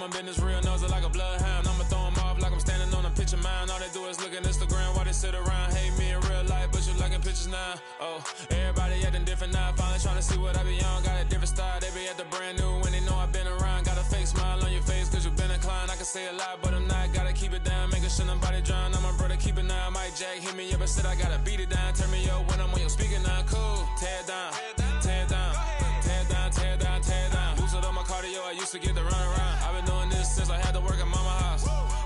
my business real, knows it like a bloodhound. I'ma throw 'em off like I'm standing on a picture mound. All they do is look at Instagram while they sit around. Hate me in real life, but you liking pictures now. Oh, everybody acting different now. Finally trying to see what I be on. Got a different style, they be at the brand new when they know I've been around. Got a fake smile on your face cause you been inclined. I can say a lot, but I'm not. Gotta keep it down, making sure nobody drown. I'm my brother, keep it now. Mike Jack hit me up and said I gotta beat it down. Turn me up when I'm on your speaker now. Cool, tear it down, tear it down, tear it down, tear it down, tear it down. Lose it on my cardio, I used to get the run around. I've been doing this since I had to work at mama house.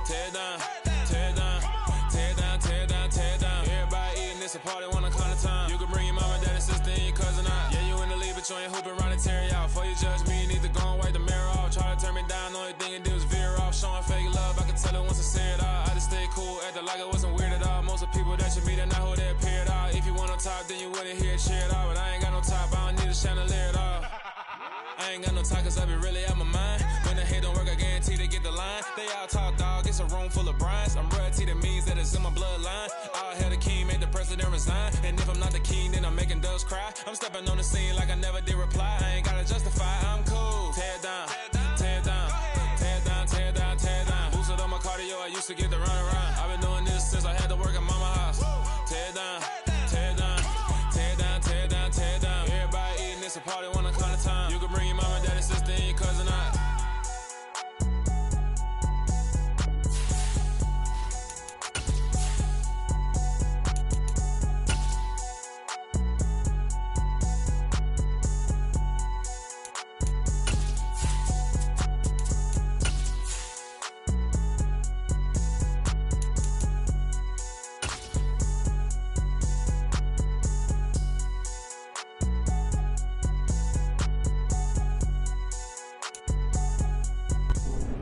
Tear it down, tear it down, tear it down, tear it down, tear it down. Everybody eating this a party, one o'clock of time. You can bring your mama, daddy, sister, and your cousin out. Yeah, you in the league, but you ain't hooping around and tear out. Before you judge me, you need to go and wipe the mirror off. Try to turn me down, only thing you do is veer off. Showing fake love, I can tell it once I say it all. I just stay cool, acting like it wasn't weird at all. Most of the people that you meet are not who they appear at all. If you want on top, then you wouldn't hear it cheer at all. But I ain't got no top, I don't need a chandelier at all. I ain't got no time cause I be really out my mind. When the head don't work, I guarantee they get the line. They all talk dog, it's a room full of brinds. I'm royalty, that means that it's in my bloodline. All hell the king, made the president resign. And if I'm not the king, then I'm making doves cry. I'm stepping on the scene like I never did reply. I ain't gotta justify, I'm cool. Tear it down, tear it down, tear it down, tear it down, tear it down. Boost it on my cardio, I used to get the run around. I've been doing this since I had to work at mama house. Tear it down, tear it down, tear it down, tear it down, tear it down. Everybody eating this a party, one o'clock of time. You can bring your mama, daddy, sister, and your cousin out.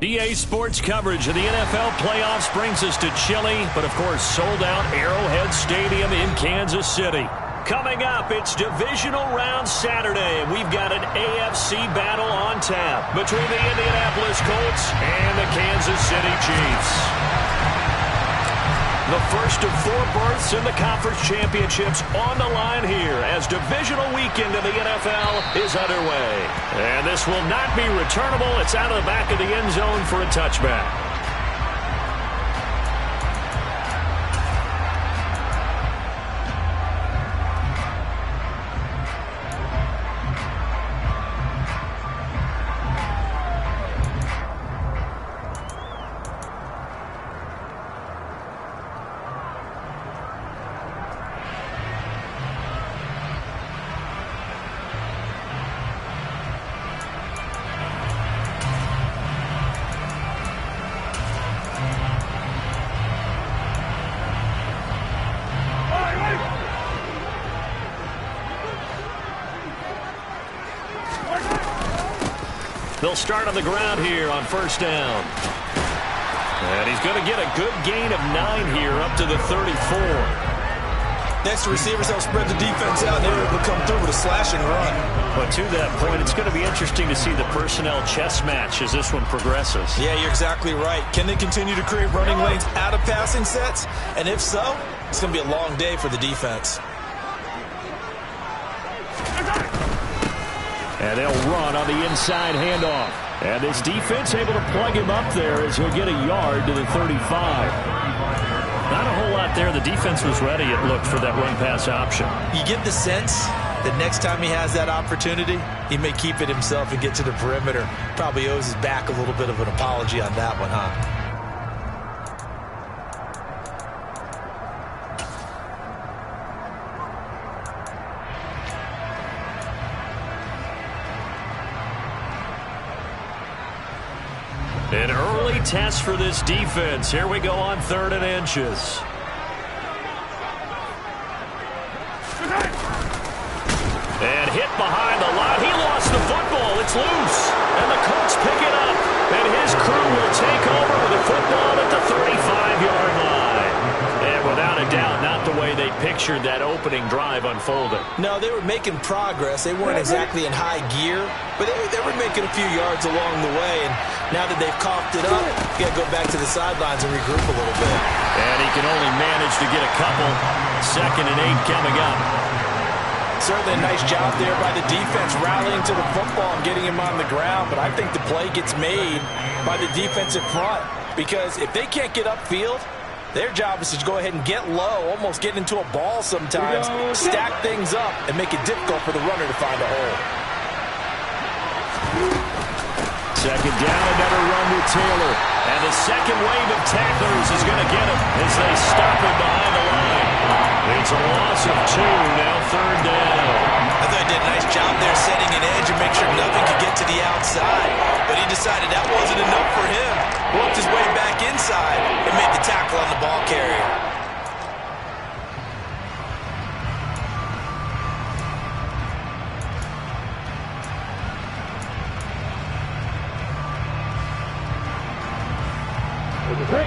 EA Sports coverage of the NFL playoffs brings us to chilly, but of course sold-out Arrowhead Stadium in Kansas City. Coming up, it's Divisional Round Saturday, and we've got an AFC battle on tap between the Indianapolis Colts and the Kansas City Chiefs. The first of 4 berths in the conference championships on the line here as divisional weekend of the NFL is underway. And this will not be returnable. It's out of the back of the end zone for a touchback. They'll start on the ground here on first down. And he's going to get a good gain of 9 here up to the 34. Next, the receivers help spread the defense out, and they're able to come through with a slashing run. But to that point, it's going to be interesting to see the personnel chess match as this one progresses. Yeah, you're exactly right. Can they continue to create running lanes out of passing sets? And if so, it's going to be a long day for the defense. And they'll run on the inside handoff. And this defense able to plug him up there as he'll get a yard to the 35. Not a whole lot there. The defense was ready, it looked, for that run-pass option. You get the sense that next time he has that opportunity, he may keep it himself and get to the perimeter. Probably owes his back a little bit of an apology on that one, huh? An early test for this defense. Here we go on 3rd and inches. And hit behind the line. He lost the football. It's loose. And the Colts pick it up. And his crew will take over with the football at the 35-yard line. And without a doubt, not the way they pictured that opening drive unfolding. No, they were making progress. They weren't exactly in high gear, but they were making a few yards along the way. And now that they've coughed it up, you got to go back to the sidelines and regroup a little bit. And he can only manage to get a couple. 2nd and 8 coming up. Certainly a nice job there by the defense rallying to the football and getting him on the ground, but I think the play gets made by the defensive front because if they can't get upfield, their job is to go ahead and get low, almost get into a ball sometimes, stack things up, and make it difficult for the runner to find a hole. Second down, another run with Taylor. And the second wave of tacklers is going to get him as they stop him behind the line. It's a loss of 2, now third down. I thought he did a nice job there setting an edge and make sure nothing could get to the outside. But he decided that wasn't enough for him. Worked his way back inside and made the tackle on the ball carrier.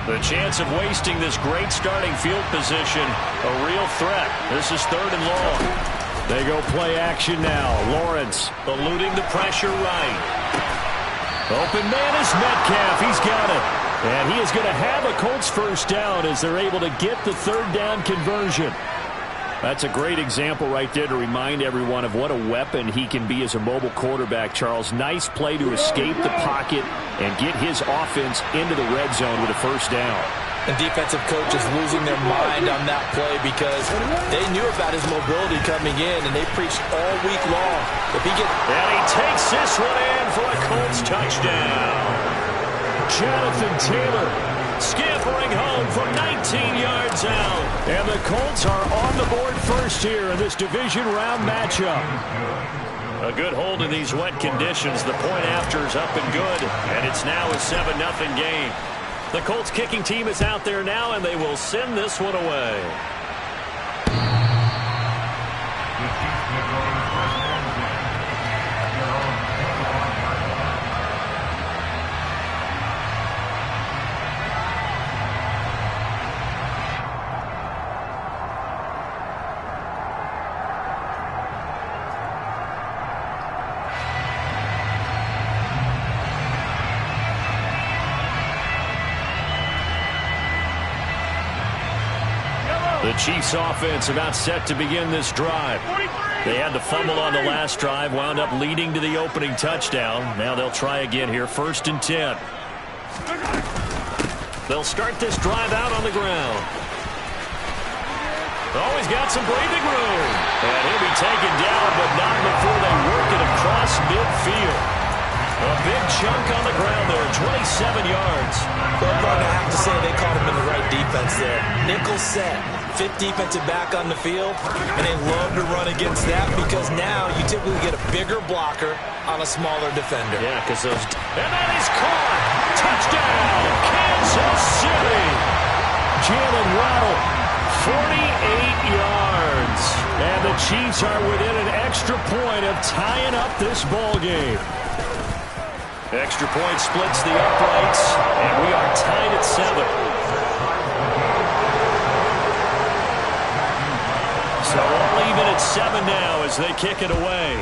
The chance of wasting this great starting field position, a real threat. This is third and long. They go play action now. Lawrence eluding the pressure right. Open man is Metcalf. He's got it. And he is going to have a Colts first down as they're able to get the third down conversion. That's a great example right there to remind everyone of what a weapon he can be as a mobile quarterback, Charles. Nice play to escape the pocket and get his offense into the red zone with a first down. And defensive coaches losing their mind on that play because they knew about his mobility coming in, and they preached all week long. If he and he takes this one in for a Colts touchdown. Jonathan Taylor scampering home from 19 yards out. And the Colts are on the board first here in this division round matchup. A good hold in these wet conditions. The point after is up and good. And it's now a 7-0 game. The Colts kicking team is out there now, and they will send this one away. The Chiefs offense about set to begin this drive. They had the fumble on the last drive, wound up leading to the opening touchdown. Now they'll try again here, 1st and 10. They'll start this drive out on the ground. Oh, he's got some breathing room. And he'll be taken down, but not before they work it across midfield. A big chunk on the ground there, 27 yards. Well, I'm going to have to say they caught him in the right defense there. Nickel set, 5th defensive back on the field, and they love to run against that because now you typically get a bigger blocker on a smaller defender. Yeah, because those... And that is caught! Touchdown, Kansas City! Jalen Waddle, 48 yards. And the Chiefs are within an extra point of tying up this ball game. Extra point splits the uprights, and we are tied at 7. So all even at 7 now as they kick it away.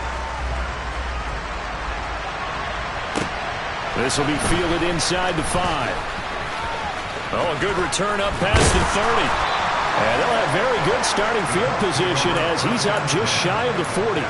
This will be fielded inside the 5. Oh, a good return up past the 30. And they'll have very good starting field position as he's up just shy of the 40.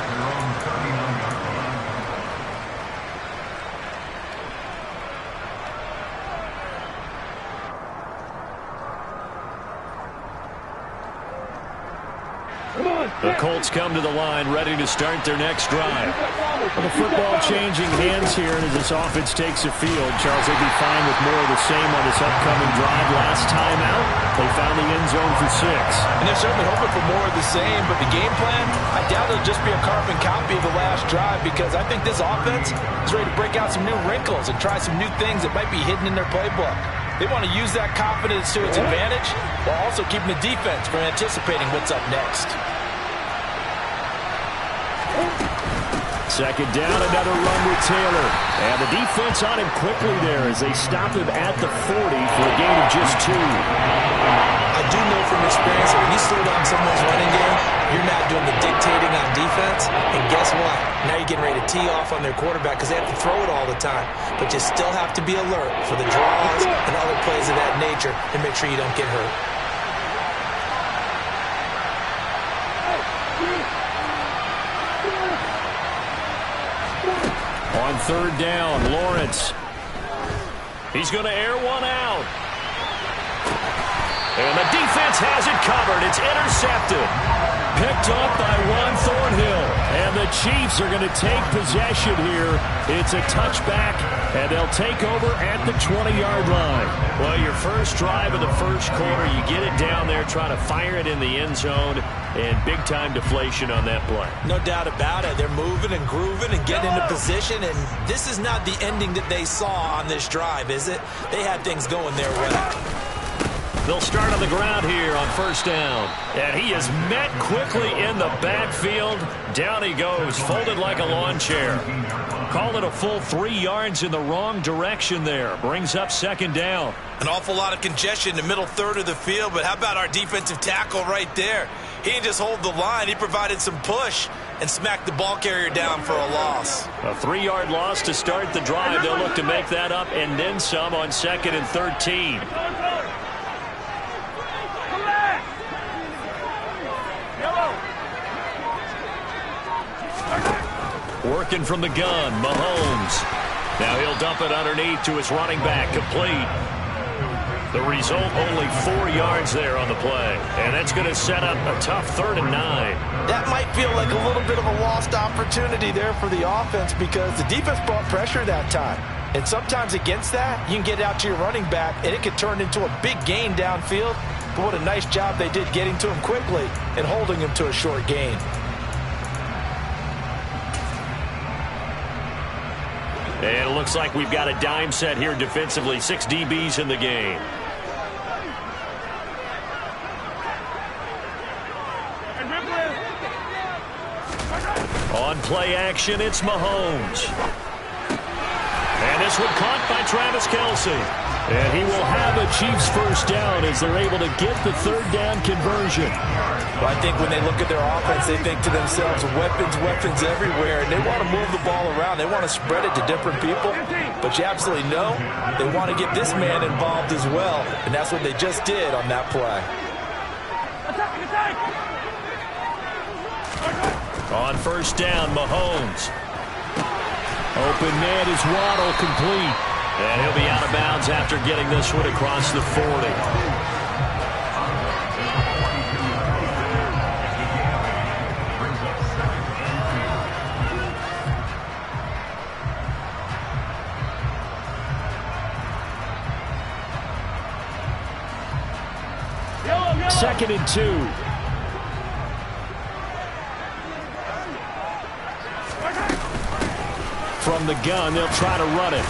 The Colts come to the line ready to start their next drive. Well, the football changing hands here as this offense takes the field. Charles, they'll be fine with more of the same on this upcoming drive. Last time out, they found the end zone for 6. And they're certainly hoping for more of the same, but the game plan, I doubt it'll just be a carbon copy of the last drive because I think this offense is ready to break out some new wrinkles and try some new things that might be hidden in their playbook. They want to use that confidence to its advantage while also keeping the defense from anticipating what's up next. Second down, another run with Taylor. And the defense on him quickly there as they stop him at the 40 for a gain of just 2. I do know from experience that when you slow down someone's running game, you're not doing the dictating on defense. And guess what? Now you're getting ready to tee off on their quarterback because they have to throw it all the time. But you still have to be alert for the draws and other plays of that nature and make sure you don't get hurt. On third down, Lawrence. He's going to air one out. And the defense has it covered. It's intercepted. Picked up by Juan Thornhill. And the Chiefs are going to take possession here. It's a touchback, and they'll take over at the 20-yard line. Well, your first drive of the first quarter, you get it down there, try to fire it in the end zone, and big-time deflation on that play. No doubt about it. They're moving and grooving and getting into position, and this is not the ending that they saw on this drive, is it? They had things going their way. They'll start on the ground here on first down. And he is met quickly in the backfield. Down he goes, folded like a lawn chair. Call it a full 3 yards in the wrong direction there. Brings up second down. An awful lot of congestion in the middle third of the field, but how about our defensive tackle right there? He didn't just hold the line. He provided some push and smacked the ball carrier down for a loss. A 3-yard loss to start the drive. They'll look to make that up and then some on 2nd and 13. Working from the gun, Mahomes. Now he'll dump it underneath to his running back, complete. The result, only 4 yards there on the play. And that's going to set up a tough 3rd and 9. That might feel like a little bit of a lost opportunity there for the offense because the defense brought pressure that time. And sometimes against that, you can get out to your running back, and it could turn into a big gain downfield. But what a nice job they did getting to him quickly and holding him to a short gain. And it looks like we've got a dime set here defensively. 6 DBs in the game. On play action, it's Mahomes. And this one caught by Travis Kelce. And he will have a Chiefs first down as they're able to get the 3rd down conversion. Well, I think when they look at their offense, they think to themselves, weapons everywhere. And they want to move the ball around. They want to spread it to different people. But you absolutely know they want to get this man involved as well. And that's what they just did on that play. On first down, Mahomes. Open man is Waddle, complete. And he'll be out of bounds after getting this one across the 40. Second and 2. From the gun, they'll try to run it.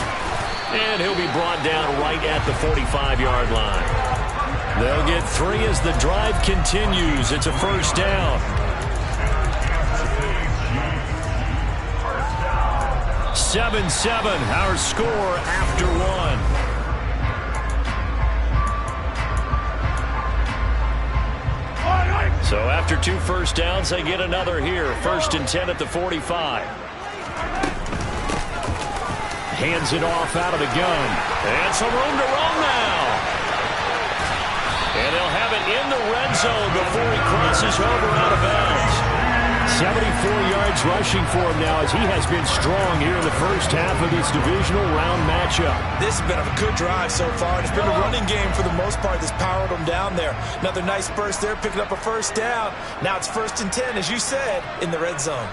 And he'll be brought down right at the 45-yard line. They'll get 3 as the drive continues. It's a first down. 7-7, our score after 1. So after 2 first downs, they get another here. 1st and 10 at the 45. Hands it off out of the gun. And some room to run now. And they'll have it in the red zone before he crosses over out of bounds. 74 yards rushing for him now as he has been strong here in the first half of this divisional round matchup. This has been a good drive so far. It's been a running game for the most part that's powered them down there. Another nice burst there, picking up a first down. Now it's 1st and 10, as you said, in the red zone.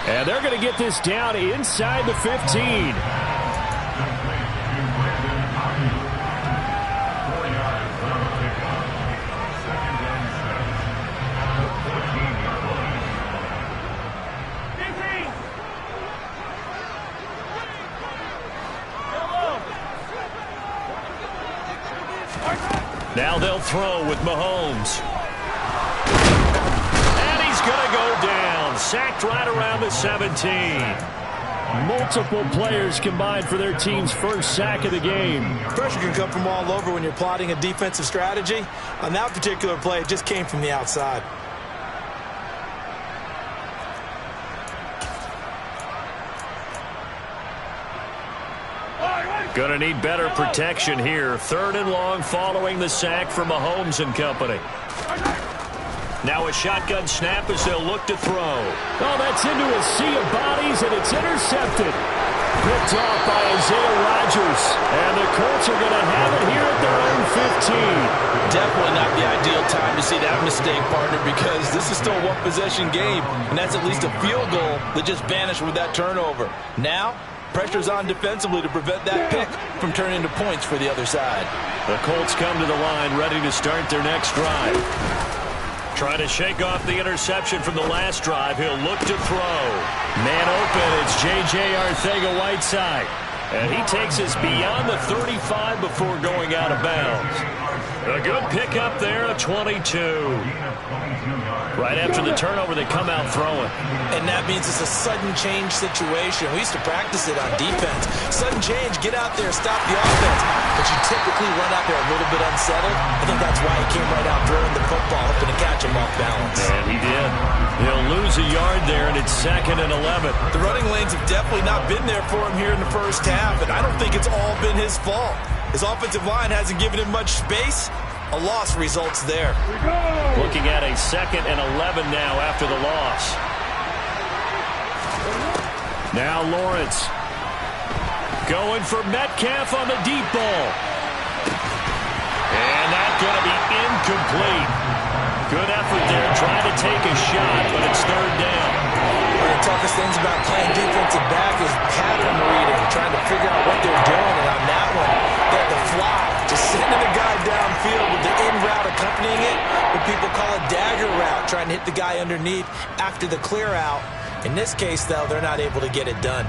And they're going to get this down inside the 15. Now they'll throw with Mahomes. And he's going to go down. Sacked right around the 17. Multiple players combined for their team's first sack of the game. Pressure can come from all over when you're plotting a defensive strategy. On that particular play, it just came from the outside. Going to need better protection here. 3rd and long following the sack from Mahomes and company. Now a shotgun snap as they'll look to throw. Oh, that's into a sea of bodies, and it's intercepted. Picked off by Isaiah Rodgers. And the Colts are going to have it here at their own 15. Definitely not the ideal time to see that mistake, partner, because this is still a one-possession game, and that's at least a field goal that just vanished with that turnover. Now, pressure's on defensively to prevent that pick from turning into points for the other side. The Colts come to the line ready to start their next drive. Trying to shake off the interception from the last drive. He'll look to throw. Man open. It's J.J. Arcega-Whiteside. And he takes us beyond the 35 before going out of bounds. A good pickup there, a 22. Right after the turnover, they come out throwing. And that means it's a sudden change situation. We used to practice it on defense. Sudden change, get out there, stop the offense. But you typically run out there a little bit unsettled. I think that's why he came right out throwing the football, hoping to catch him off balance. And he did. He'll lose a yard there, and it's 2nd and 11. The running lanes have definitely not been there for him here in the first half, and I don't think it's all been his fault. His offensive line hasn't given him much space. A loss results there. Looking at a 2nd and 11 now after the loss. Now Lawrence. Going for Metcalf on the deep ball. And that's going to be incomplete. Good effort there, trying to take a shot, but it's 3rd down. One of the toughest things about playing defensive back is pattern reading, trying to figure out what they're doing. And on that one, they had to fly, just sending the guy downfield with the in route accompanying it, what people call a dagger route, trying to hit the guy underneath after the clear out. In this case, though, they're not able to get it done.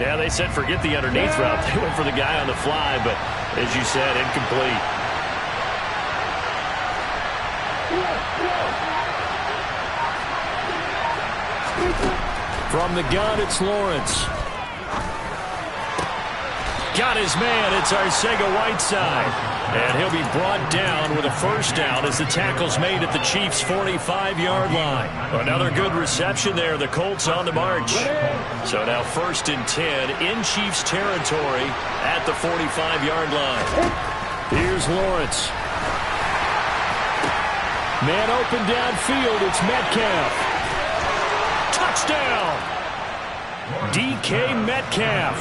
Yeah, they said forget the underneath route. They went for the guy on the fly, but as you said, incomplete. From the gun, it's Lawrence. Got his man. It's Arcega-Whiteside. And he'll be brought down with a 1st down as the tackle's made at the Chiefs' 45-yard line. Another good reception there. The Colts on the march. So now 1st and 10 in Chiefs territory at the 45-yard line. Here's Lawrence. Man open downfield. It's Metcalf. Touchdown! DK Metcalf,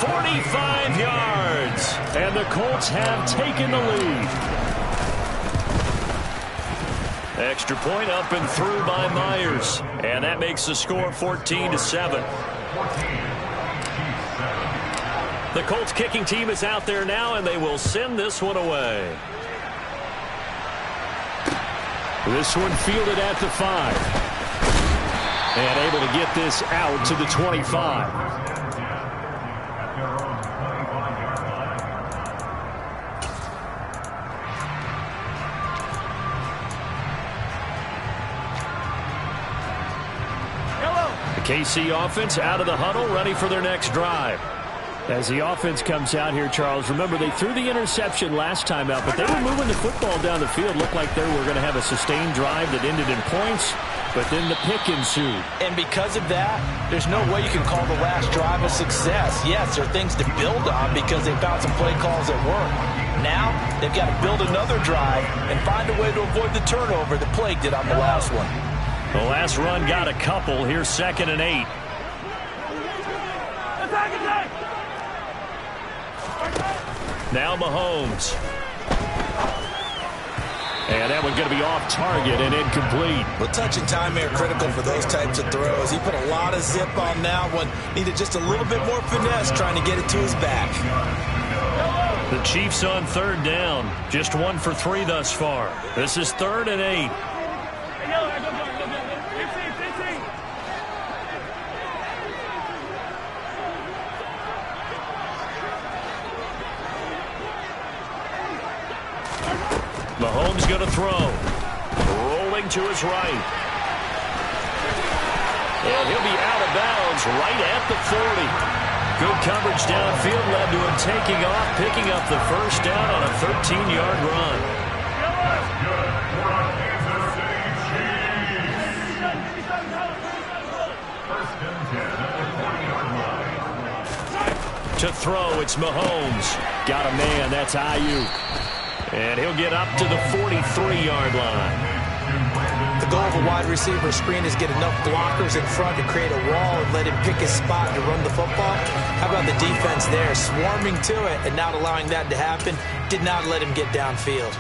45 yards, and the Colts have taken the lead. Extra point up and through by Myers, and that makes the score 14-7. The Colts kicking team is out there now, and they will send this one away. This one fielded at the 5. And able to get this out to the 25. The KC offense out of the huddle, ready for their next drive. As the offense comes out here, Charles, remember they threw the interception last time out, but they were moving the football down the field. Looked like they were going to have a sustained drive that ended in points, but then the pick ensued. And because of that, there's no way you can call the last drive a success. Yes, there are things to build on because they found some play calls that work. Now, they've got to build another drive and find a way to avoid the turnover that plagued it on the last one. The last run got a couple. Here's 2nd and 8. Now Mahomes. And that one's going to be off target and incomplete. Well, touch and time are critical for those types of throws. He put a lot of zip on that one. Needed just a little bit more finesse trying to get it to his back. The Chiefs on 3rd down. Just 1 for 3 thus far. This is 3rd and 8. Mahomes going to throw. Rolling to his right. And he'll be out of bounds right at the 40. Good coverage downfield led to him taking off, picking up the 1st down on a 13-yard run. To throw, it's Mahomes. Got a man, that's Ayuk. And he'll get up to the 43-yard line. The a wide receiver screen is get enough blockers in front to create a wall and let him pick his spot to run the football. How about the defense there, swarming to it and not allowing that to happen? Did not let him get downfield.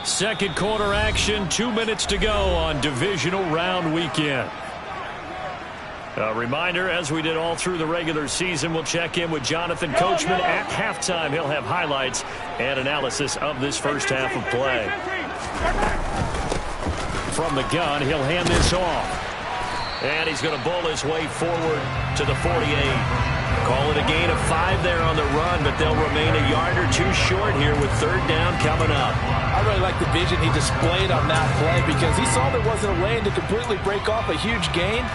Second quarter action, 2 minutes to go on divisional round weekend. A reminder, as we did all through the regular season, we'll check in with Jonathan Coachman at halftime. He'll have highlights and analysis of this first half of play. From the gun, he'll hand this off. And he's going to bowl his way forward to the 48. Call it a gain of 5 there on the run, but they'll remain a yard or two short here with third down coming up. I really like the vision he displayed on that play because he saw there wasn't a lane to completely break off a huge gain.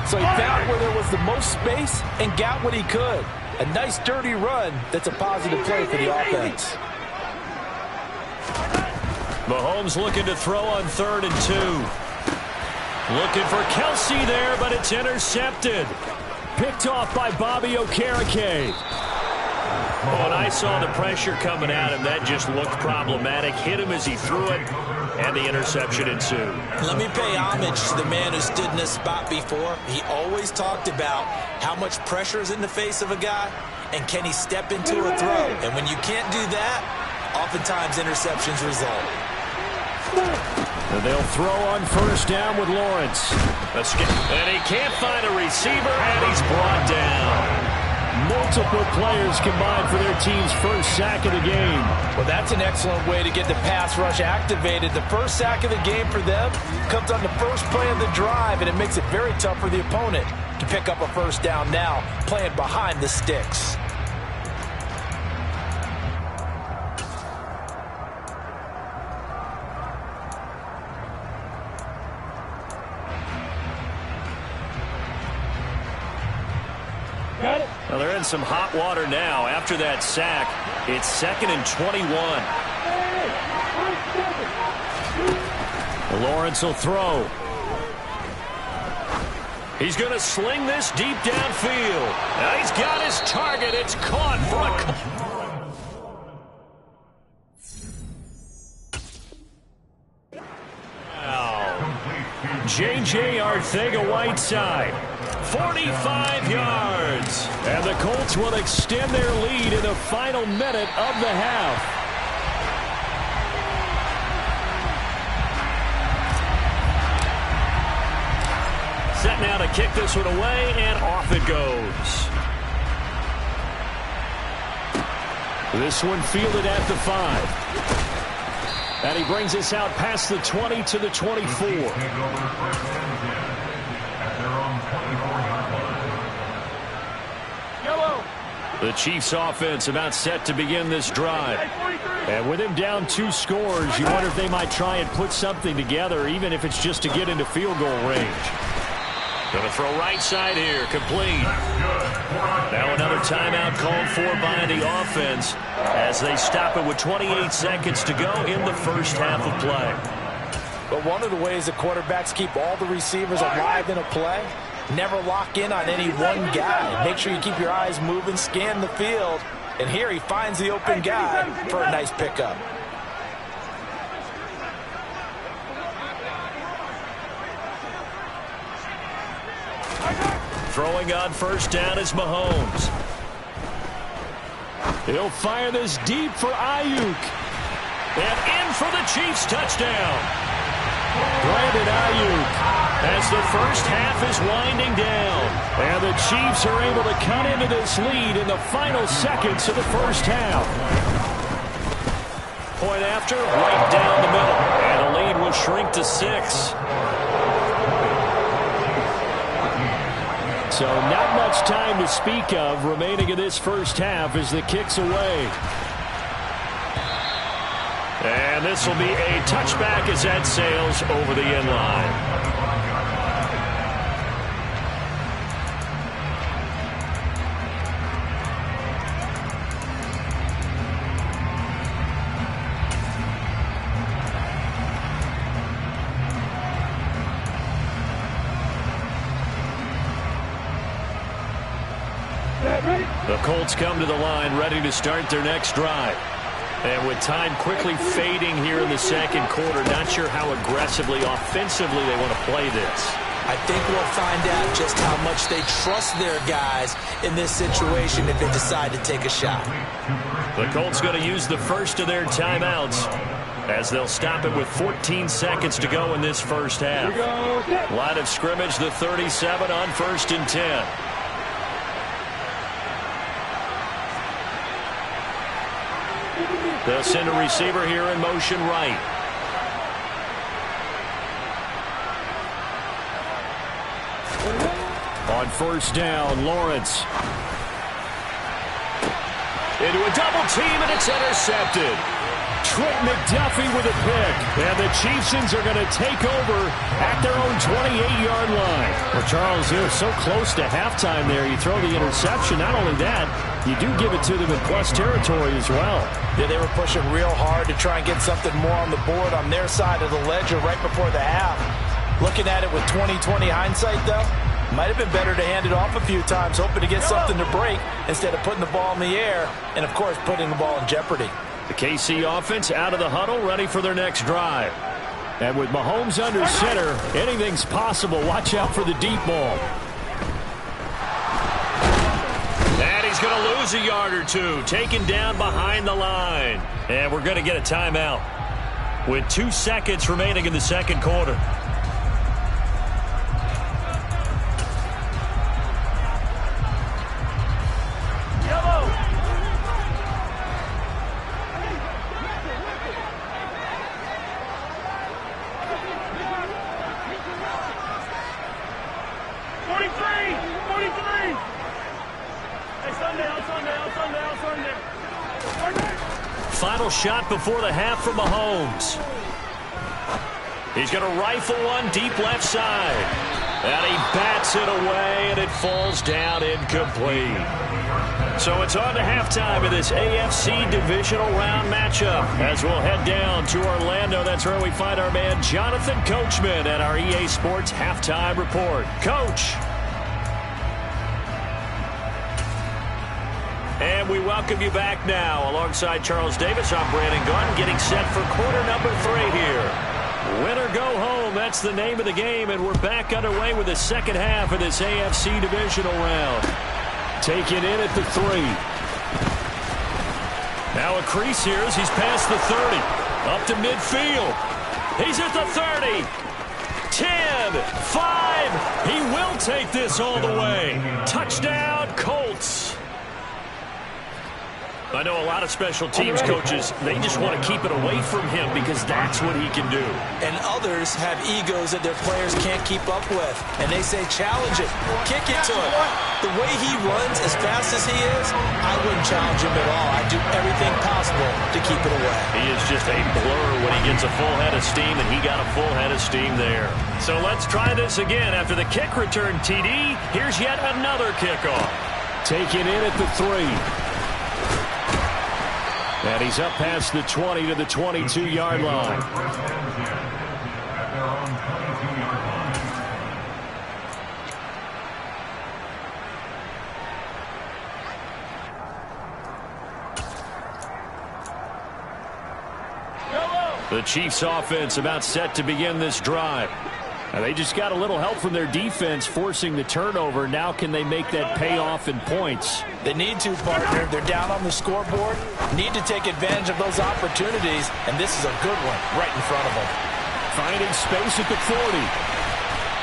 So he found where there was the most space and got what he could. A nice dirty run that's a positive play for the offense. Mahomes looking to throw on 3rd and 2. Looking for Kelsey there, but it's intercepted. Picked off by Bobby Okereke. Oh, and I saw the pressure coming at him. That just looked problematic. Hit him as he threw it, and the interception ensued. Let me pay homage to the man who stood in this spot before. He always talked about how much pressure is in the face of a guy, and can he step into a throw. And when you can't do that, oftentimes interceptions result. And they'll throw on first down with Lawrence. And he can't find a receiver, and he's brought down. Multiple players combined for their team's first sack of the game. Well, that's an excellent way to get the pass rush activated. The first sack of the game for them comes on the first play of the drive, and it makes it very tough for the opponent to pick up a first down now, playing behind the sticks. Well, they're in some hot water now. After that sack, it's 2nd and 21. Lawrence will throw. He's going to sling this deep downfield. Now he's got his target. It's caught for a... Wow. J.J. Arcega-Whiteside. 45 yards. And the Colts will extend their lead in the final minute of the half. Set now to kick this one away, and off it goes. This one fielded at the 5. And he brings us out past the 20 to the 24. The Chiefs offense about set to begin this drive. And with him down 2 scores, you wonder if they might try and put something together, even if it's just to get into field goal range. Going to throw right side here, complete. Now another timeout called for by the offense as they stop it with 28 seconds to go in the first half of play. But one of the ways that quarterbacks keep all the receivers alive in a play, never lock in on any one guy. Make sure you keep your eyes moving, scan the field. And here he finds the open guy for a nice pickup. Throwing on first down is Mahomes. He'll fire this deep for Ayuk. And in for the Chiefs touchdown. Brandon Ayuk, as the first half is winding down. And the Chiefs are able to cut into this lead in the final seconds of the first half. Point after, right down the middle. And the lead will shrink to 6. So not much time to speak of remaining in this first half as the kick's away. And this will be a touchback as that sails over the end line. The Colts come to the line ready to start their next drive. And with time quickly fading here in the second quarter, not sure how aggressively, offensively they want to play this. I think we'll find out just how much they trust their guys in this situation if they decide to take a shot. The Colts going to use the first of their timeouts as they'll stop it with 14 seconds to go in this first half. Line of scrimmage, the 37 on 1st and 10. They'll send a receiver here in motion right. On 1st down, Lawrence. Into a double team, and it's intercepted. Trent McDuffie with a pick. And the Chiefs are going to take over at their own 28-yard line. Well, Charles, you're so close to halftime there. You throw the interception. Not only that, you do give it to them in plus territory as well. Yeah, they were pushing real hard to try and get something more on the board on their side of the ledger right before the half. Looking at it with 20/20 hindsight, though, might have been better to hand it off a few times, hoping to get something to break instead of putting the ball in the air and, of course, putting the ball in jeopardy. The KC offense out of the huddle, ready for their next drive. And with Mahomes under center, anything's possible. Watch out for the deep ball. And he's going to lose a yard or two, taken down behind the line. And we're going to get a timeout with 2 seconds remaining in the second quarter. Final shot before the half from Mahomes. He's going to rifle one deep left side. And he bats it away, and it falls down incomplete. So it's on to halftime of this AFC Divisional Round matchup as we'll head down to Orlando. That's where we find our man Jonathan Coachman at our EA Sports Halftime Report. Coach. And we welcome you back now. Alongside Charles Davis, I'm Brandon Gunn, getting set for quarter number 3 here. Win or go home, that's the name of the game, and we're back underway with the second half of this AFC Divisional Round. Taken in at the 3. Now a crease here as he's past the 30. Up to midfield. He's at the 30. 10, 5. He will take this all the way. Touchdown, Colts. I know a lot of special teams coaches, they just want to keep it away from him because that's what he can do. And others have egos that their players can't keep up with. And they say, challenge it. Kick it to him. The way he runs as fast as he is, I wouldn't challenge him at all. I'd do everything possible to keep it away. He is just a blur when he gets a full head of steam, and he got a full head of steam there. So let's try this again. After the kick return TD, here's yet another kickoff. Taken in at the 3. And he's up past the 20 to the 22-yard line. The Chiefs offense about set to begin this drive. And they just got a little help from their defense forcing the turnover. Now can they make that pay off in points? They need to, partner. They're down on the scoreboard. Need to take advantage of those opportunities. And this is a good one right in front of them. Finding space at the 40.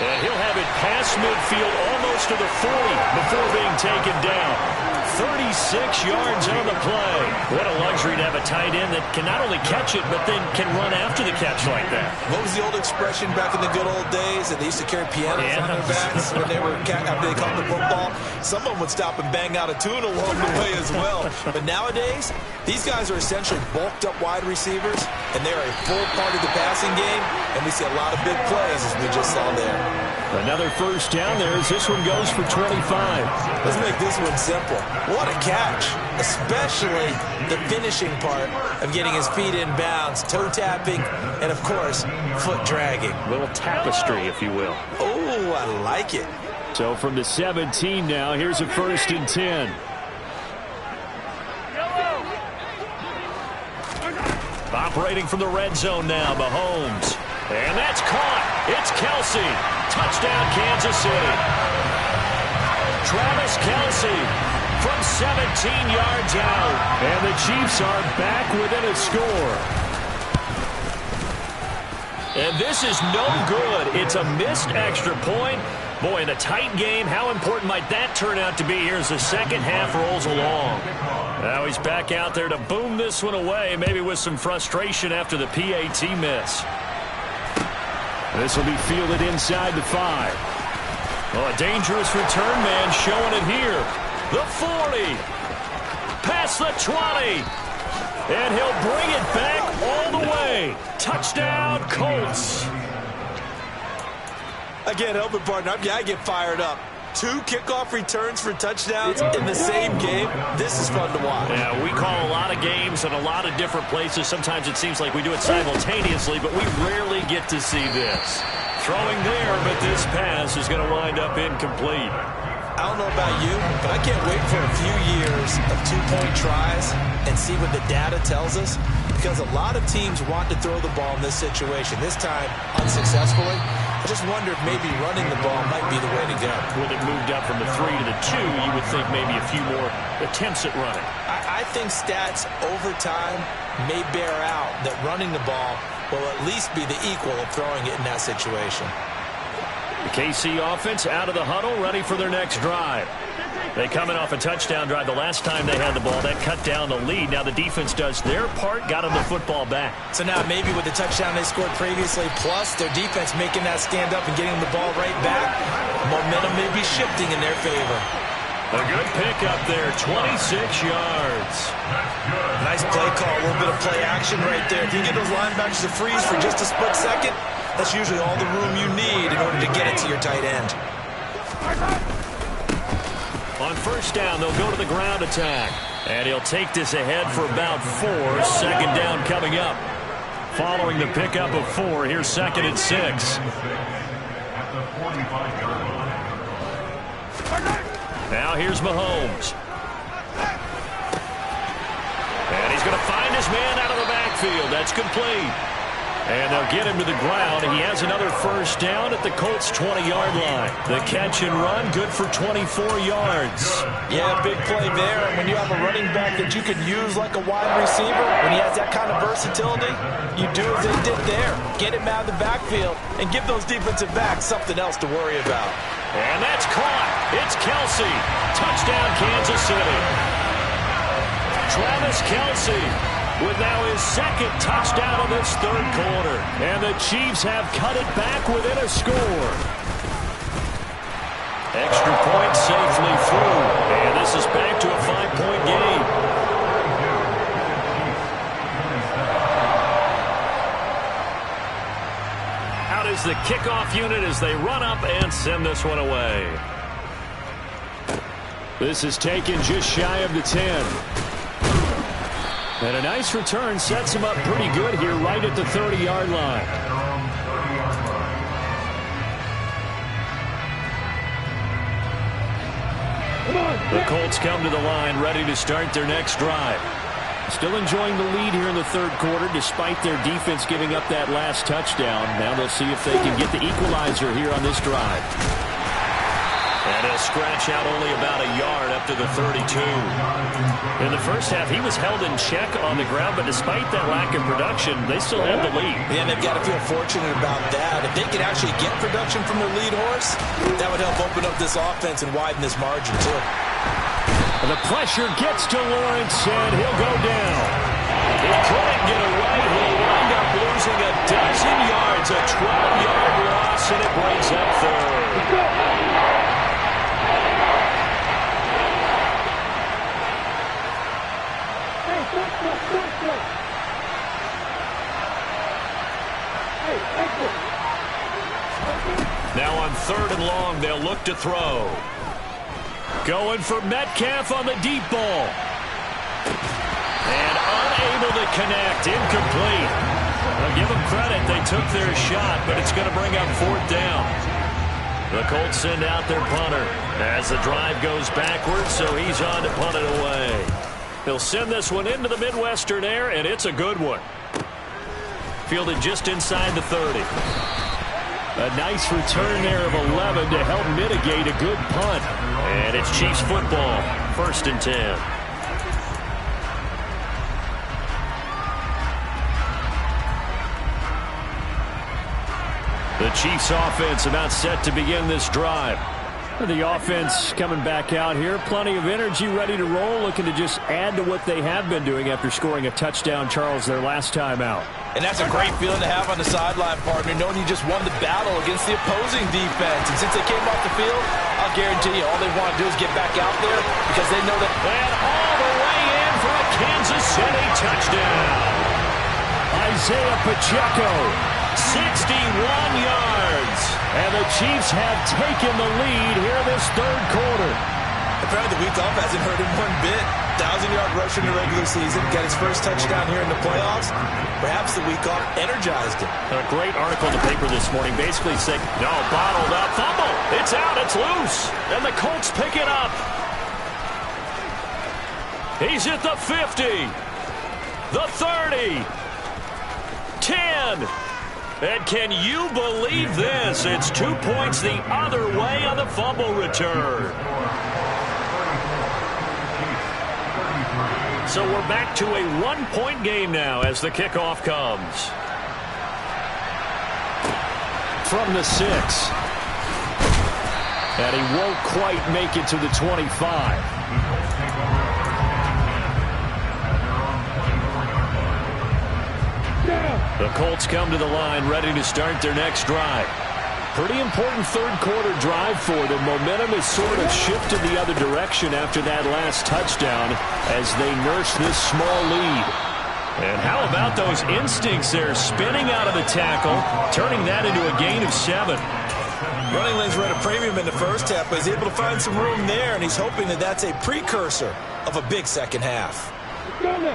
And he'll have it past midfield almost to the 40 before being taken down. 36 yards on the play. What a luxury to have a tight end that can not only catch it, but then can run after the catch like that. What was the old expression back in the good old days that they used to carry pianos on their backs when they were after they caught the football? Someone would stop and bang out a tune along the way as well. But nowadays, these guys are essentially bulked up wide receivers, and they're a full part of the passing game, and we see a lot of big plays as we just saw there. Another first down there as this one goes for 25. Let's make this one simple. What a catch, especially the finishing part of getting his feet in bounds, toe tapping, and of course, foot dragging. A little tapestry, if you will. Oh, I like it. So from the 17 now, here's a 1st and 10. Operating from the red zone now, Mahomes. And that's caught. It's Kelsey. Touchdown, Kansas City. Travis Kelsey from 17 yards out. And the Chiefs are back within a score. And this is no good. It's a missed extra point. Boy, in a tight game, how important might that turn out to be here as the second half rolls along? Now he's back out there to boom this one away, maybe with some frustration after the PAT miss. This will be fielded inside the 5. Oh, a dangerous return man showing it here. The 40. Past the 20. And he'll bring it back all the way. Touchdown, Colts. Again, help it, partner. I get fired up. 2 kickoff returns for touchdowns in the same game. This is fun to watch. Yeah, we call a lot of games in a lot of different places. Sometimes it seems like we do it simultaneously, but we rarely get to see this. Throwing there, but this pass is going to wind up incomplete. I don't know about you, but I can't wait for a few years of 2-point tries and see what the data tells us, because a lot of teams want to throw the ball in this situation. This time, unsuccessfully. I just wonder if maybe running the ball might be the way to go. With it moved up from the 3 to the 2, you would think maybe a few more attempts at running. I think stats over time may bear out that running the ball will at least be the equal of throwing it in that situation. The KC offense out of the huddle, ready for their next drive. They coming off a touchdown drive the last time they had the ball. That cut down the lead. Now the defense does their part, got them the football back. So now maybe with the touchdown they scored previously, plus their defense making that stand up and getting the ball right back, momentum may be shifting in their favor. A good pickup there, 26 yards. Nice play call, a little bit of play action right there. If you get those linebackers to freeze for just a split second, that's usually all the room you need in order to get it to your tight end. On 1st down, they'll go to the ground attack. And he'll take this ahead for about 4. 2nd down coming up. Following the pickup of 4, here's 2nd and 6. Now here's Mahomes. And he's going to find his man out of the backfield. That's complete. And they'll get him to the ground. He has another 1st down at the Colts' 20-yard line. The catch and run, good for 24 yards. Yeah, big play there. And when you have a running back that you can use like a wide receiver, when he has that kind of versatility, you do as they did there. Get him out of the backfield and give those defensive backs something else to worry about. And that's caught. It's Kelsey. Touchdown, Kansas City. Travis Kelsey with now his 2nd touchdown of this 3rd quarter. And the Chiefs have cut it back within a score. Extra point safely through. And this is back to a 5-point game. Out is the kickoff unit as they run up and send this one away. This is taken just shy of the 10. And a nice return sets him up pretty good here right at the 30-yard line. The Colts come to the line ready to start their next drive. Still enjoying the lead here in the 3rd quarter despite their defense giving up that last touchdown. Now they'll see if they can get the equalizer here on this drive. And he'll scratch out only about a yard up to the 32. In the 1st half, he was held in check on the ground, but despite that lack of production, they still have the lead. Yeah, and they've got to feel fortunate about that. If they can actually get production from their lead horse, that would help open up this offense and widen this margin, too. The pressure gets to Lawrence, and he'll go down. He couldn't get away. He'll wind up losing a dozen yards, a 12-yard loss, and it brings up 3rd. Now on 3rd and long, they'll look to throw. Going for Metcalf on the deep ball. And unable to connect, incomplete. I'll give them credit, they took their shot, but it's going to bring up 4th down. The Colts send out their punter as the drive goes backwards, so he's on to punt it away. They'll send this one into the Midwestern air, and it's a good one. Fielded just inside the 30. A nice return there of 11 to help mitigate a good punt. And it's Chiefs football, 1st and 10. The Chiefs offense about set to begin this drive. The offense coming back out here. Plenty of energy, ready to roll, looking to just add to what they have been doing after scoring a touchdown, Charles, their last time out. And that's a great feeling to have on the sideline, partner, knowing you just won the battle against the opposing defense. And since they came off the field, I'll guarantee you all they want to do is get back out there because they know that. And all the way in for a Kansas City touchdown. Isaiah Pacheco, 61 yards. And the Chiefs have taken the lead here this 3rd quarter. Apparently the week off hasn't hurt him one bit. 1,000-yard rusher in the regular season. Got his first touchdown here in the playoffs. Perhaps the week off energized him. A great article in the paper this morning basically saying, no, bottled up, fumble. It's out, it's loose. And the Colts pick it up. He's at the 50. The 30. 10. And can you believe this? It's 2 points the other way on the fumble return. So we're back to a 1-point game now as the kickoff comes. From the 6. And he won't quite make it to the 25. The Colts come to the line ready to start their next drive. Pretty important 3rd quarter drive for them. Momentum has sort of shifted the other direction after that last touchdown as they nurse this small lead. And how about those instincts there, spinning out of the tackle, turning that into a gain of 7. Running lanes were at a premium in the first half, but he's able to find some room there, and he's hoping that that's a precursor of a big second half.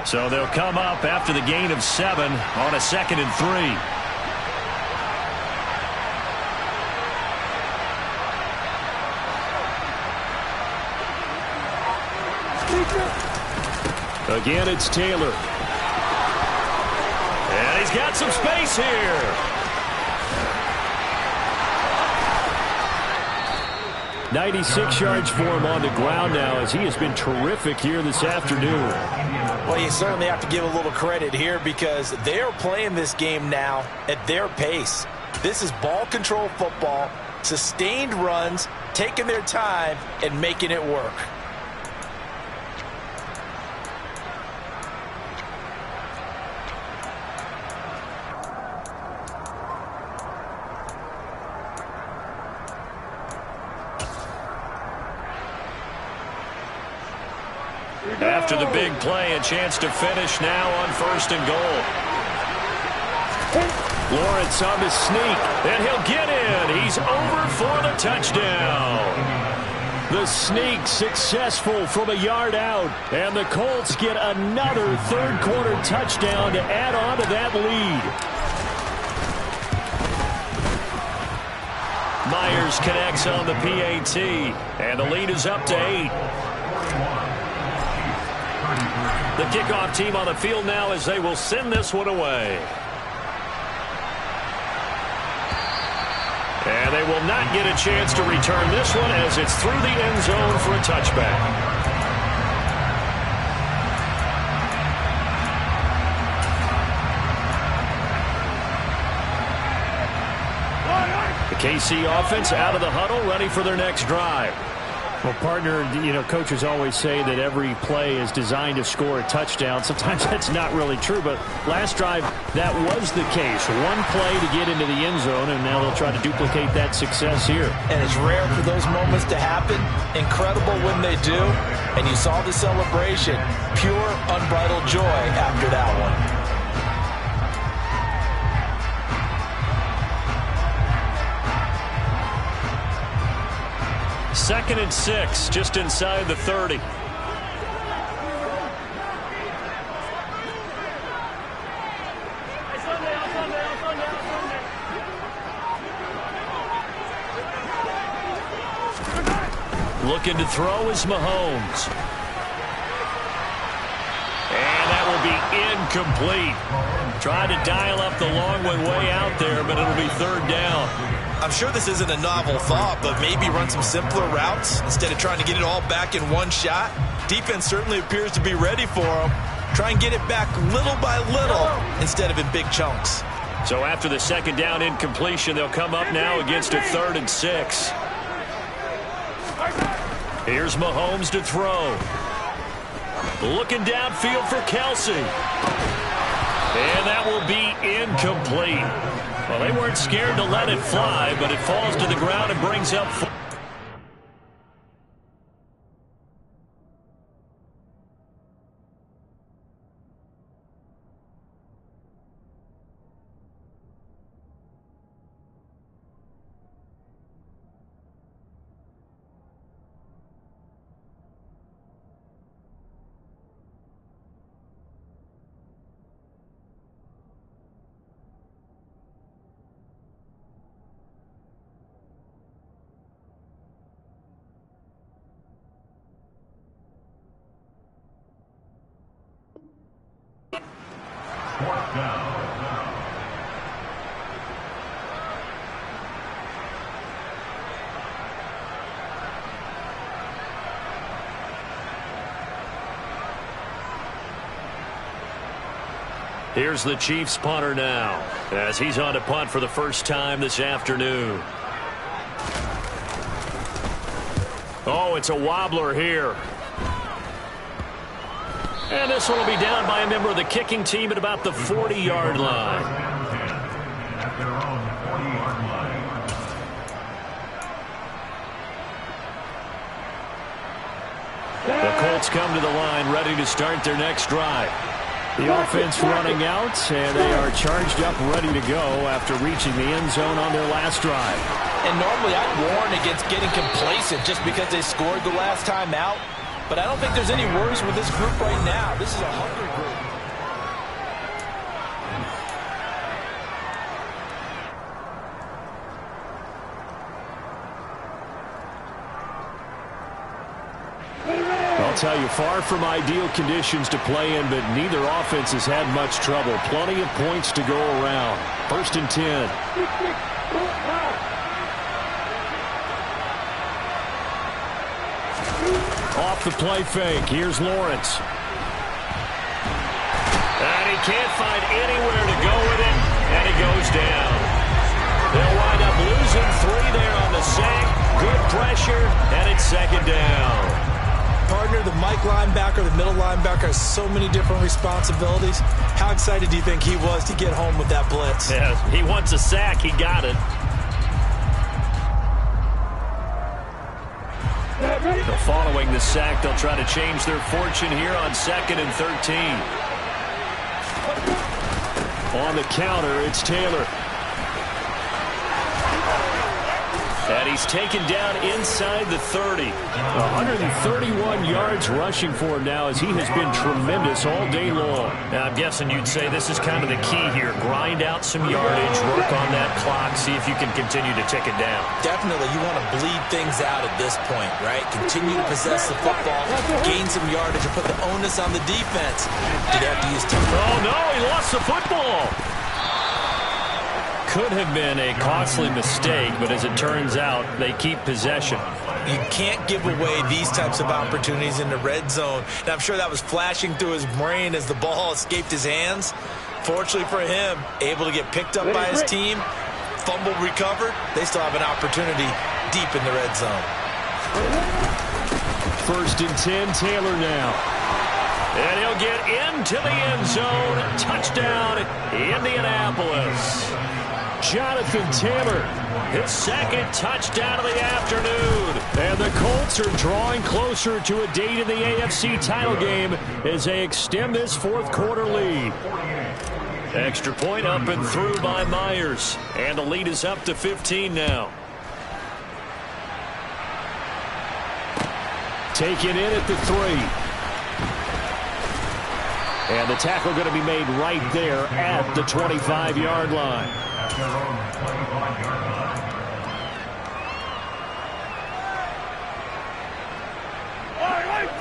So they'll come up after the gain of 7 on a 2nd and 3. Again, it's Taylor. And he's got some space here. 96 yards for him on the ground now as he has been terrific here this afternoon. Well, you certainly have to give a little credit here because they're playing this game now at their pace. This is ball control football, sustained runs, taking their time, and making it work. After the big play, a chance to finish now on 1st and goal. Lawrence on the sneak, and he'll get in. He's over for the touchdown. The sneak successful from a yard out, and the Colts get another 3rd quarter touchdown to add on to that lead. Myers connects on the PAT, and the lead is up to 8. The kickoff team on the field now as they will send this one away. And they will not get a chance to return this one as it's through the end zone for a touchback. The KC offense out of the huddle, ready for their next drive. Well, partner, you know, coaches always say that every play is designed to score a touchdown. Sometimes that's not really true, but last drive, that was the case. One play to get into the end zone, and now they'll try to duplicate that success here. And it's rare for those moments to happen. Incredible when they do. And you saw the celebration. Pure, unbridled joy after that one. 2nd and 6, just inside the 30. Looking to throw is Mahomes. And that will be incomplete. Tried to dial up the long one way out there, but it'll be third down. I'm sure this isn't a novel thought, but maybe run some simpler routes instead of trying to get it all back in one shot. Defense certainly appears to be ready for him. Try and get it back little by little instead of in big chunks. So after the second down incompletion, they'll come up now against a 3rd and 6. Here's Mahomes to throw. Looking downfield for Kelsey. And that will be incomplete. Well, they weren't scared to let it fly, but it falls to the ground and brings up 4. Here's the Chiefs punter now, as he's on to punt for the first time this afternoon. Oh, it's a wobbler here. And this one will be down by a member of the kicking team at about the 40-yard line. The Colts come to the line ready to start their next drive. The offense running out, and they are charged up, ready to go after reaching the end zone on their last drive. And normally I'd warn against getting complacent just because they scored the last time out. But I don't think there's any worries with this group right now. This is a hungry group. I'll tell you, far from ideal conditions to play in, but neither offense has had much trouble. Plenty of points to go around. 1st and 10. Off the play fake. Here's Lawrence. And he can't find anywhere to go with it, and he goes down. They'll wind up losing 3 there on the sack. Good pressure, and it's 2nd down. Partner, the Mike linebacker, the middle linebacker has so many different responsibilities. How excited do you think he was to get home with that blitz? Yeah, he wants a sack. He got it. Following the sack, they'll try to change their fortune here on 2nd and 13. On the counter, it's Taylor. And he's taken down inside the 30. 131 yards rushing for him now, as he has been tremendous all day long. Now, I'm guessing you'd say this is kind of the key here. Grind out some yardage, work on that clock, see if you can continue to tick it down. Definitely, you want to bleed things out at this point, right? Continue to possess the football, gain some yardage, and put the onus on the defense. Did have to use time. Oh, no, he lost the football. Could have been a costly mistake, but as it turns out, they keep possession. You can't give away these types of opportunities in the red zone. And I'm sure that was flashing through his brain as the ball escaped his hands. Fortunately for him, able to get picked up by his team, fumble recovered. They still have an opportunity deep in the red zone. 1st and 10, Taylor now. And he'll get into the end zone. Touchdown, Indianapolis. Jonathan Taylor, his 2nd touchdown of the afternoon. And the Colts are drawing closer to a date in the AFC title game as they extend this 4th quarter lead. Extra point up and through by Myers. And the lead is up to 15 now. Taken in at the 3. And the tackle going to be made right there at the 25-yard line.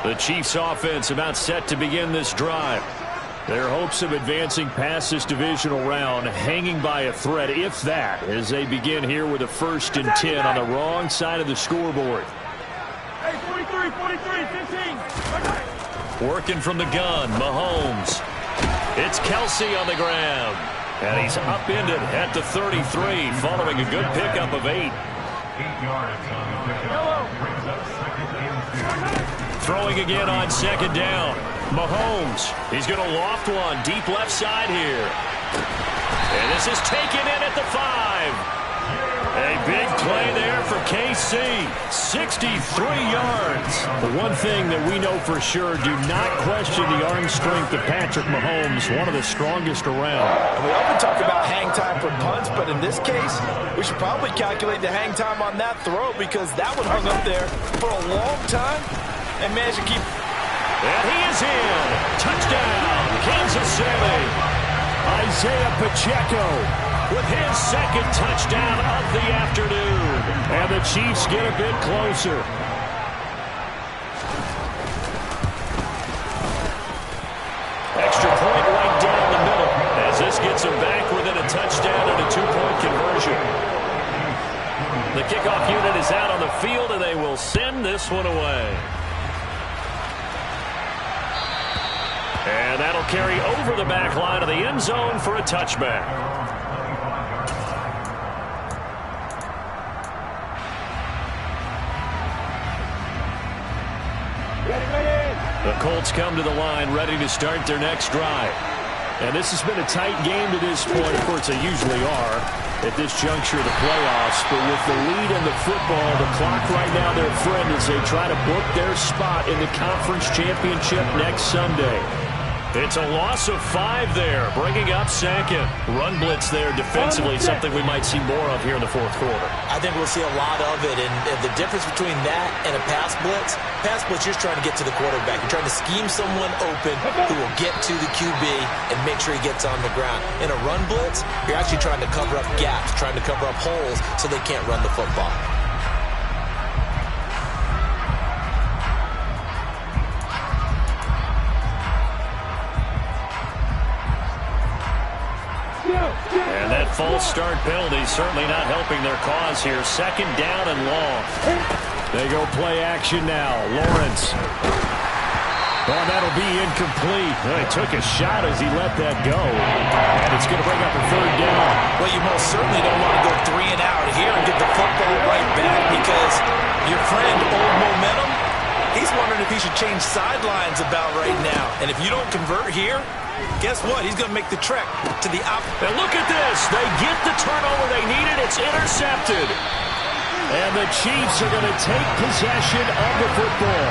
The Chiefs offense about set to begin this drive. Their hopes of advancing past this divisional round hanging by a thread, if that, as they begin here with a 1st and 10 on the wrong side of the scoreboard. Hey, 43, 15. Working from the gun, Mahomes. It's Kelsey on the ground. And he's upended at the 33, following a good pickup of 8. 8 yards on the pickup. Brings up 2nd and 2. Throwing again on 2nd down. Mahomes, he's going to loft one deep left side here. And this is taken in at the 5. A big play there for KC. 63 yards. The one thing that we know for sure, do not question the arm strength of Patrick Mahomes, one of the strongest around. And we often talk about hang time for punts, but in this case, we should probably calculate the hang time on that throw because that one hung up there for a long time and managed to keep. And he is in. Touchdown, Kansas City. Isaiah Pacheco with his 2nd touchdown of the afternoon. And the Chiefs get a bit closer. Extra point right down the middle as this gets them back within a touchdown and a 2-point conversion. The kickoff unit is out on the field, and they will send this one away. And that'll carry over the back line of the end zone for a touchback. The Colts come to the line ready to start their next drive. And this has been a tight game to this point. Of course, they usually are at this juncture of the playoffs. But with the lead in the football, the clock right now their friend as they try to book their spot in the conference championship next Sunday. It's a loss of 5 there, bringing up 2nd. Run blitz there defensively, something we might see more of here in the 4th quarter. I think we'll see a lot of it, and the difference between that and a pass blitz, you're just trying to get to the quarterback. You're trying to scheme someone open who will get to the QB and make sure he gets on the ground. In a run blitz, you're actually trying to cover up gaps, trying to cover up holes so they can't run the football. And that false start penalty certainly not helping their cause here. 2nd down and long. They go play action now. Lawrence. Oh, that'll be incomplete. He took a shot as he let that go. And it's going to bring up a 3rd down. Well, you most certainly don't want to go 3 and out here and get the football right back because your friend, Old Momentum, he's wondering if he should change sidelines about right now. And if you don't convert here, guess what? He's going to make the trek to the And look at this. They get the turnover they needed. It's intercepted. And the Chiefs are going to take possession of the football.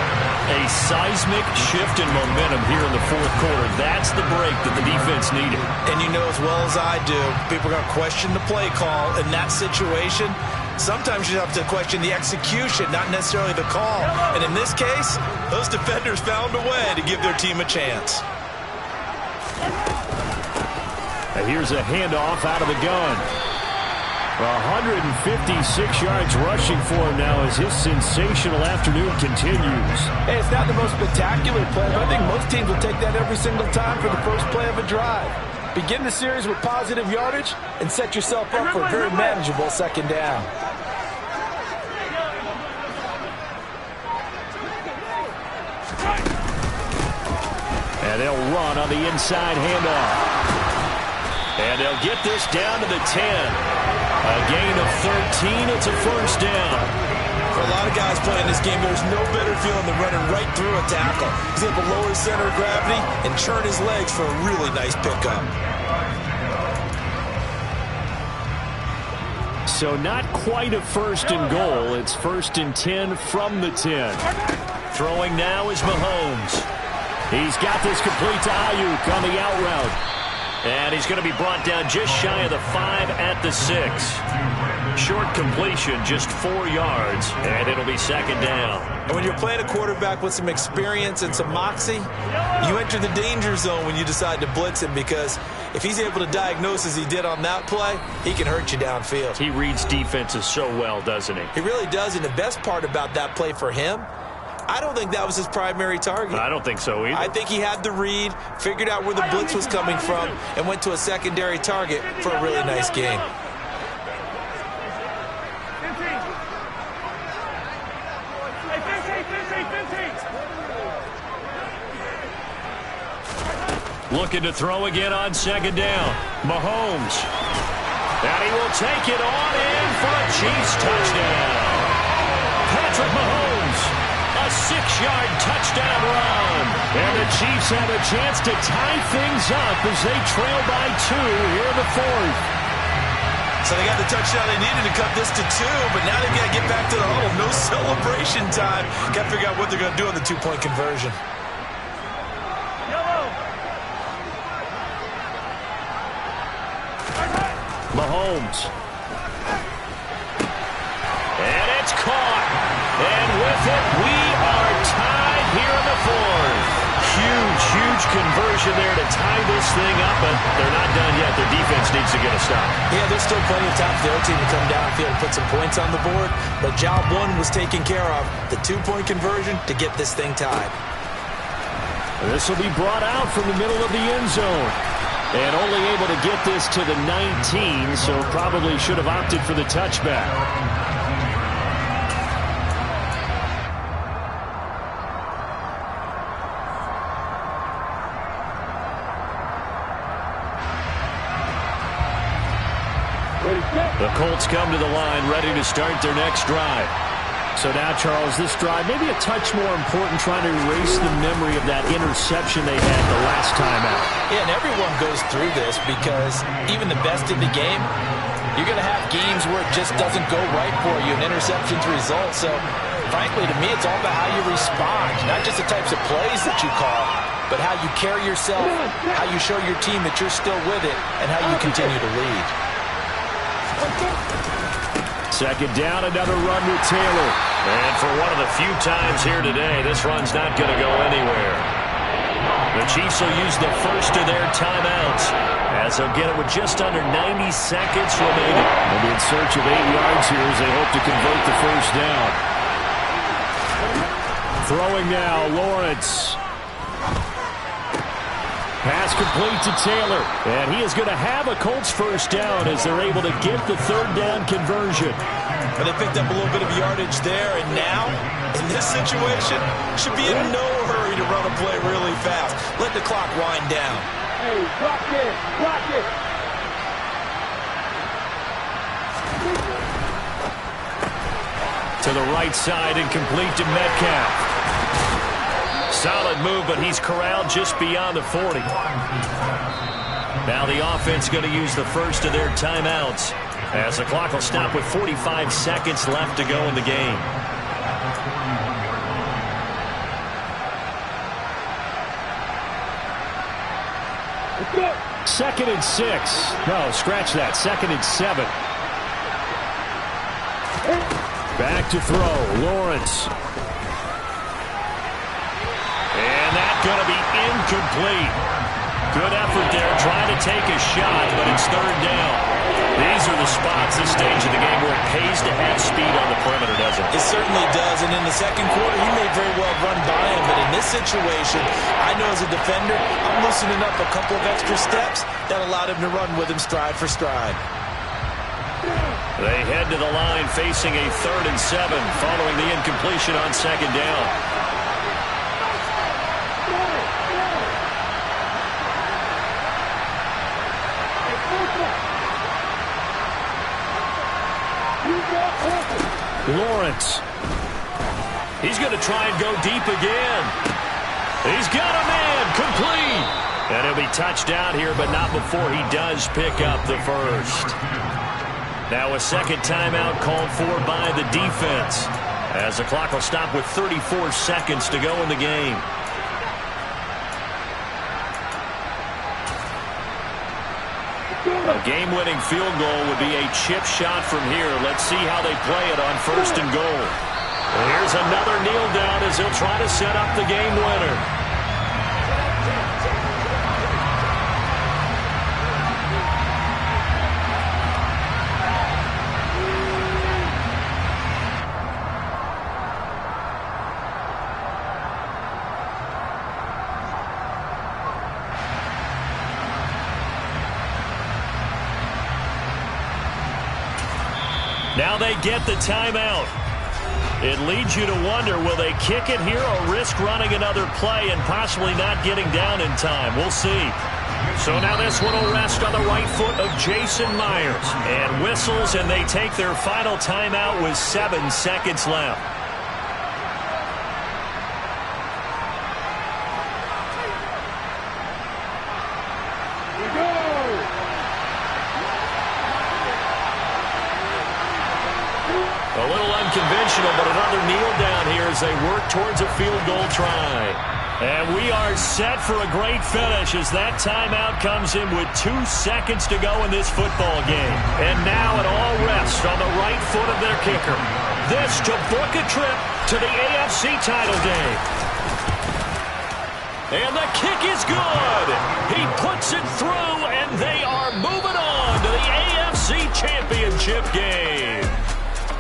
A seismic shift in momentum here in the 4th quarter. That's the break that the defense needed. And you know as well as I do, people are going to question the play call in that situation. Sometimes you have to question the execution, not necessarily the call. And in this case, those defenders found a way to give their team a chance. And here's a handoff out of the gun. 156 yards rushing for him now as his sensational afternoon continues. Hey, it's not the most spectacular play, but I think most teams will take that every single time for the first play of a drive. Begin the series with positive yardage and set yourself up for a very manageable 2nd down. And they'll run on the inside handoff. And they'll get this down to the 10. A gain of 13. It's a 1st down. For a lot of guys playing this game, there's no better feeling than running right through a tackle. He's able to lower his center of gravity and churn his legs for a really nice pickup. So not quite a 1st and goal. It's 1st and 10 from the 10. Throwing now is Mahomes. He's got this complete to Ayuk on the out route. And he's going to be brought down just shy of the 5 at the 6. Short completion, just 4 yards, and it'll be 2nd down. And when you're playing a quarterback with some experience and some moxie, you enter the danger zone when you decide to blitz him because if he's able to diagnose as he did on that play, he can hurt you downfield. He reads defenses so well, doesn't he? He really does, and the best part about that play for him, I don't think that was his primary target. I don't think so either. I think he had the read, figured out where the blitz was coming from, and went to a secondary target for a really nice gain. Looking to throw again on second down. Mahomes. And he will take it on in for a Chiefs touchdown. Patrick Mahomes, a 6-yard touchdown run. And the Chiefs have a chance to tie things up as they trail by 2 here in the fourth. So they got the touchdown they needed to cut this to 2, but now they've got to get back to the huddle. No celebration time. Got to figure out what they're going to do on the 2-point conversion. Mahomes. And it's caught. And with it, we are tied here in the fourth. Huge conversion there to tie this thing up, but they're not done yet. Their defense needs to get a stop. Yeah, there's still plenty of time for the other team to come downfield and put some points on the board, but job 1 was taken care of. The 2-point conversion to get this thing tied. This will be brought out from the middle of the end zone. And only able to get this to the 19, so probably should have opted for the touchback. The Colts come to the line, ready to start their next drive. So now, Charles, this drive maybe a touch more important, trying to erase the memory of that interception they had the last time out. Yeah, and everyone goes through this because even the best in the game, you're going to have games where it just doesn't go right for you, and interceptions result. So, frankly, to me, it's all about how you respond, not just the types of plays that you call, but how you carry yourself, how you show your team that you're still with it, and how you continue to lead. Second down, another run with Taylor. And for one of the few times here today, this run's not going to go anywhere. The Chiefs will use the first of their timeouts as they'll get it with just under 90 seconds remaining. They'll be in search of 8 yards here as they hope to convert the first down. Throwing now, Lawrence. Pass complete to Taylor. And he is going to have a Colts first down as they're able to get the third down conversion. But they picked up a little bit of yardage there, and now, in this situation, should be in no hurry to run a play really fast. Let the clock wind down. Hey, block it, block it. To the right side and complete to Metcalf. Solid move, but he's corralled just beyond the 40. Now the offense going to use the first of their timeouts as the clock will stop with 45 seconds left to go in the game. Second and 6. No, scratch that. Second and 7. Back to throw. Lawrence. And that's going to be incomplete. Good effort there, trying to take a shot, but it's third down. These are the spots, this stage of the game, where it pays to have speed on the perimeter, doesn't it? It certainly does, and in the second quarter, he may very well run by him, but in this situation, I know as a defender, I'm loosening up a couple of extra steps that allowed him to run with him stride for stride. They head to the line facing a 3rd and 7 following the incompletion on second down. Lawrence. He's going to try and go deep again. He's got a man, complete. And he'll be touched out here, but not before he does pick up the first. Now a second timeout called for by the defense as the clock will stop with 34 seconds to go in the game. A game-winning field goal would be a chip shot from here. Let's see how they play it on 1st and goal. And here's another kneel down as he'll try to set up the game winner. Now they get the timeout. It leads you to wonder, will they kick it here or risk running another play and possibly not getting down in time? We'll see. So now this one will rest on the right foot of Jason Myers. And whistles, and they take their final timeout with 7 seconds left. A little unconventional, but another kneel down here as they work towards a field goal try. And we are set for a great finish as that timeout comes in with 2 seconds to go in this football game. And now it all rests on the right foot of their kicker. This to book a trip to the AFC title game. And the kick is good. He puts it through, and they are moving on to the AFC Championship game.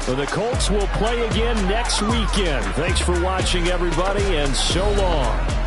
So the Colts will play again next weekend. Thanks for watching, everybody, and so long.